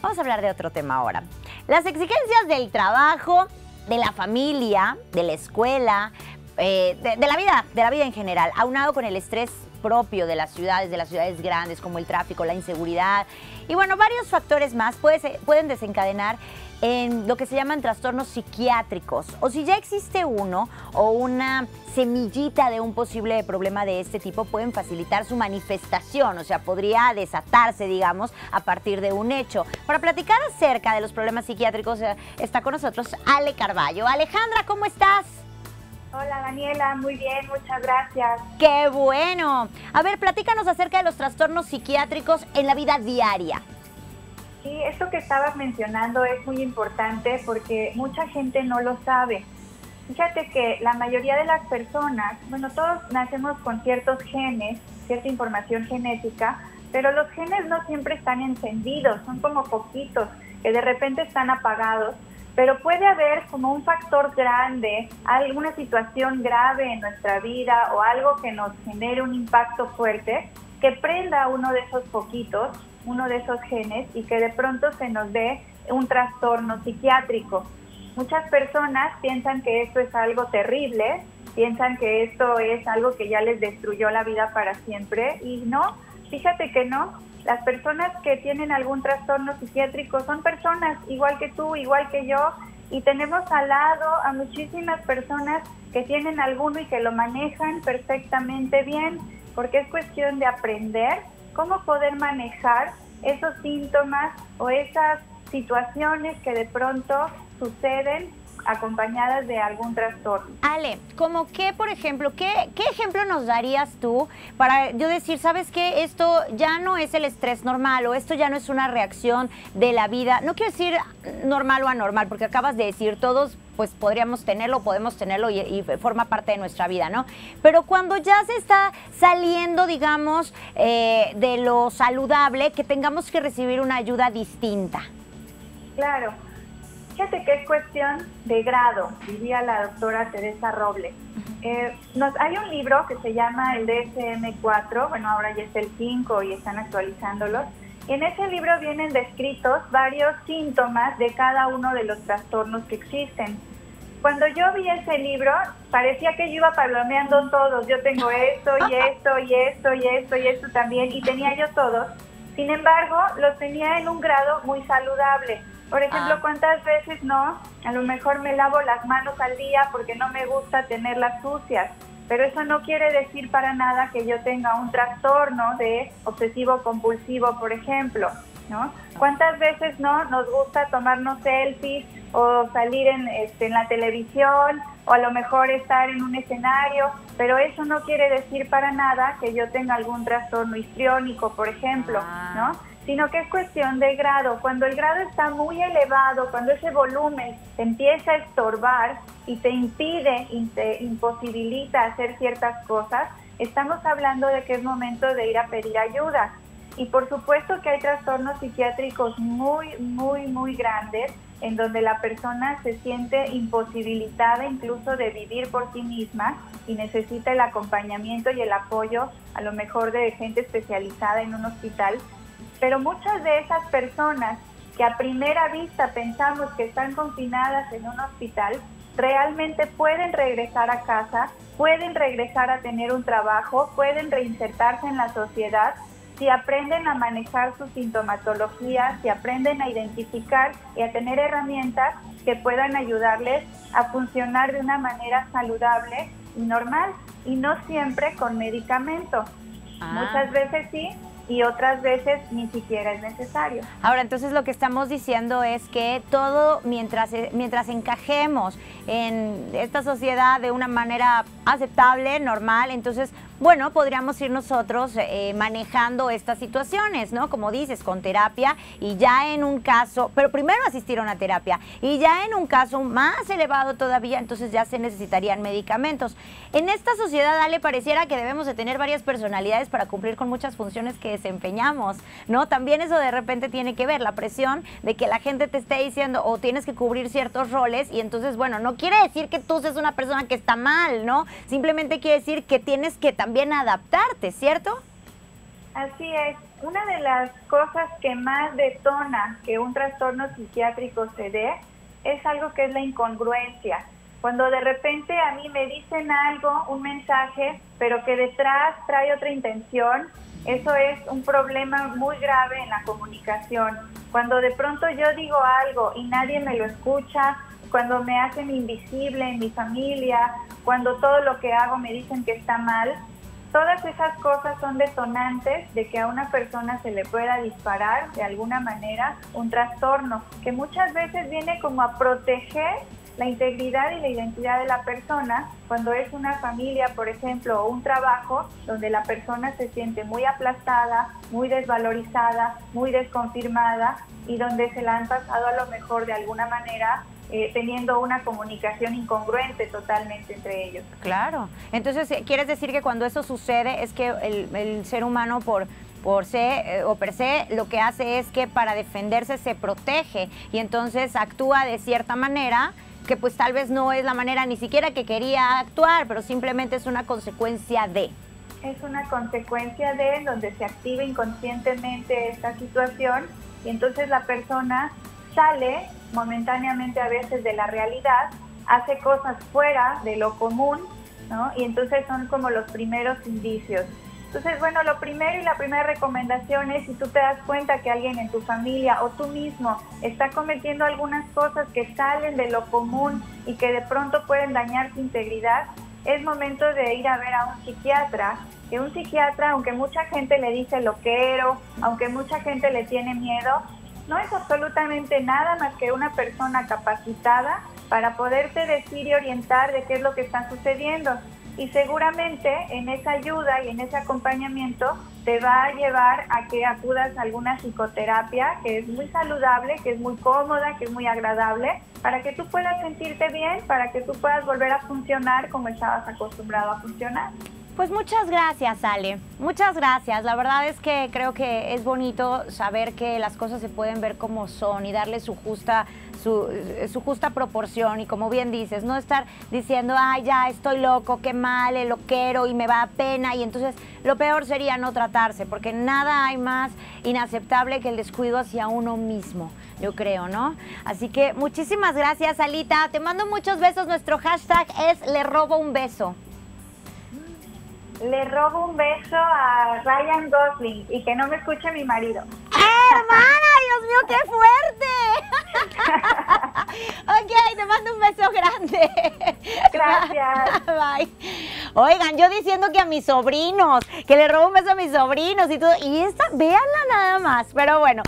Vamos a hablar de otro tema ahora. Las exigencias del trabajo, de la familia, de la escuela, de la vida en general, aunado con el estrés propio de las ciudades grandes, como el tráfico, la inseguridad y bueno, varios factores más pueden desencadenar en lo que se llaman trastornos psiquiátricos, o si ya existe uno o una semillita de un posible problema de este tipo, pueden facilitar su manifestación, o sea, podría desatarse, digamos, a partir de un hecho. Para platicar acerca de los problemas psiquiátricos está con nosotros Ale Carballo. Alejandra, ¿cómo estás? Hola Daniela, muy bien, muchas gracias. ¡Qué bueno! A ver, platícanos acerca de los trastornos psiquiátricos en la vida diaria. Sí, esto que estabas mencionando es muy importante porque mucha gente no lo sabe. Fíjate que la mayoría de las personas, bueno, todos nacemos con ciertos genes, cierta información genética, pero los genes no siempre están encendidos, son como poquitos que de repente están apagados, pero puede haber como un factor grande, alguna situación grave en nuestra vida o algo que nos genere un impacto fuerte, que prenda uno de esos poquitos, uno de esos genes y que de pronto se nos dé un trastorno psiquiátrico. Muchas personas piensan que esto es algo terrible, piensan que esto es algo que ya les destruyó la vida para siempre y no, fíjate que no. Las personas que tienen algún trastorno psiquiátrico son personas igual que tú, igual que yo, y tenemos al lado a muchísimas personas que tienen alguno y que lo manejan perfectamente bien, porque es cuestión de aprender cómo poder manejar esos síntomas o esas situaciones que de pronto suceden acompañadas de algún trastorno. Ale, como que, por ejemplo, ¿qué ejemplo nos darías tú para yo decir, sabes qué, esto ya no es el estrés normal o esto ya no es una reacción de la vida? No quiero decir normal o anormal, porque acabas de decir todos, pues podemos tenerlo y forma parte de nuestra vida, ¿no? Pero cuando ya se está saliendo, digamos, de lo saludable, que tengamos que recibir una ayuda distinta. Claro. Fíjate que es cuestión de grado, diría la doctora Teresa Robles. Hay un libro que se llama el DSM-4, bueno, ahora ya es el 5 y están actualizándolos. En ese libro vienen descritos varios síntomas de cada uno de los trastornos que existen. Cuando yo vi ese libro, parecía que yo iba palomeando todos. Yo tengo esto y esto y esto y esto y esto también, y tenía yo todos. Sin embargo, los tenía en un grado muy saludable. Por ejemplo, ¿cuántas veces no? A lo mejor me lavo las manos al día porque no me gusta tenerlas sucias, pero eso no quiere decir para nada que yo tenga un trastorno de obsesivo-compulsivo, por ejemplo, ¿no? ¿Cuántas veces no nos gusta tomarnos selfies o salir en la televisión o a lo mejor estar en un escenario? Pero eso no quiere decir para nada que yo tenga algún trastorno histriónico, por ejemplo, ¿no? Sino que es cuestión de grado. Cuando el grado está muy elevado, cuando ese volumen te empieza a estorbar y te impide, te imposibilita hacer ciertas cosas, estamos hablando de que es momento de ir a pedir ayuda. Y por supuesto que hay trastornos psiquiátricos muy, muy, muy grandes, en donde la persona se siente imposibilitada incluso de vivir por sí misma y necesita el acompañamiento y el apoyo, a lo mejor de gente especializada en un hospital. Pero muchas de esas personas que a primera vista pensamos que están confinadas en un hospital, realmente pueden regresar a casa, pueden regresar a tener un trabajo, pueden reinsertarse en la sociedad si aprenden a manejar su sintomatología, si aprenden a identificar y a tener herramientas que puedan ayudarles a funcionar de una manera saludable y normal, y no siempre con medicamento. Muchas veces sí, y otras veces ni siquiera es necesario. Ahora, entonces lo que estamos diciendo es que todo mientras encajemos en esta sociedad de una manera aceptable, normal, entonces, bueno, podríamos ir nosotros manejando estas situaciones, ¿no? Como dices, con terapia y ya en un caso, pero primero asistir a una terapia y ya en un caso más elevado todavía, entonces ya se necesitarían medicamentos. En esta sociedad, Ale, pareciera que debemos de tener varias personalidades para cumplir con muchas funciones que desempeñamos, ¿no? También eso de repente tiene que ver, la presión de que la gente te esté diciendo o tienes que cubrir ciertos roles y entonces, bueno, no quiere decir que tú seas una persona que está mal, ¿no? Simplemente quiere decir que tienes que también adaptarte, ¿cierto? Así es. una de las cosas que más detona que un trastorno psiquiátrico se dé es algo que es la incongruencia. Cuando de repente a mí me dicen algo, un mensaje, pero que detrás trae otra intención, eso es un problema muy grave en la comunicación. Cuando de pronto yo digo algo y nadie me lo escucha, cuando me hacen invisible en mi familia, cuando todo lo que hago me dicen que está mal, todas esas cosas son detonantes de que a una persona se le pueda disparar de alguna manera un trastorno, que muchas veces viene como a proteger la integridad y la identidad de la persona cuando es una familia, por ejemplo, o un trabajo donde la persona se siente muy aplastada, muy desvalorizada, muy desconfirmada y donde se la han pasado a lo mejor de alguna manera teniendo una comunicación incongruente totalmente entre ellos. Claro. Entonces, ¿quieres decir que cuando eso sucede es que el ser humano por se o per se lo que hace es que para defenderse se protege y entonces actúa de cierta manera que pues tal vez no es la manera ni siquiera que quería actuar, pero simplemente es una consecuencia de? Es una consecuencia de donde se activa inconscientemente esta situación y entonces la persona sale momentáneamente a veces de la realidad, hace cosas fuera de lo común, ¿no? Y entonces son como los primeros indicios. Entonces, bueno, lo primero y la primera recomendación es si tú te das cuenta que alguien en tu familia o tú mismo está cometiendo algunas cosas que salen de lo común y que de pronto pueden dañar tu integridad, es momento de ir a ver a un psiquiatra. Que un psiquiatra, aunque mucha gente le dice loquero, aunque mucha gente le tiene miedo, no es absolutamente nada más que una persona capacitada para poderte decir y orientar de qué es lo que está sucediendo. Y seguramente en esa ayuda y en ese acompañamiento te va a llevar a que acudas a alguna psicoterapia que es muy saludable, que es muy cómoda, que es muy agradable, para que tú puedas sentirte bien, para que tú puedas volver a funcionar como estabas acostumbrado a funcionar. Pues muchas gracias, Ale. Muchas gracias. La verdad es que creo que es bonito saber que las cosas se pueden ver como son y darle su justa proporción. Y como bien dices, no estar diciendo, ay, ya estoy loco, qué mal, el loquero y me va a pena. Y entonces lo peor sería no tratarse, porque nada hay más inaceptable que el descuido hacia uno mismo, yo creo, ¿no? Así que muchísimas gracias, Alita. Te mando muchos besos. Nuestro hashtag es Le Robo un Beso. Le robo un beso a Ryan Gosling y que no me escuche mi marido. ¡Hermana! ¡Dios mío, qué fuerte! Ok, te mando un beso grande. Gracias. Bye. Oigan, yo diciendo que a mis sobrinos, que le robo un beso a mis sobrinos y todo. Y esta, véanla nada más. Pero bueno.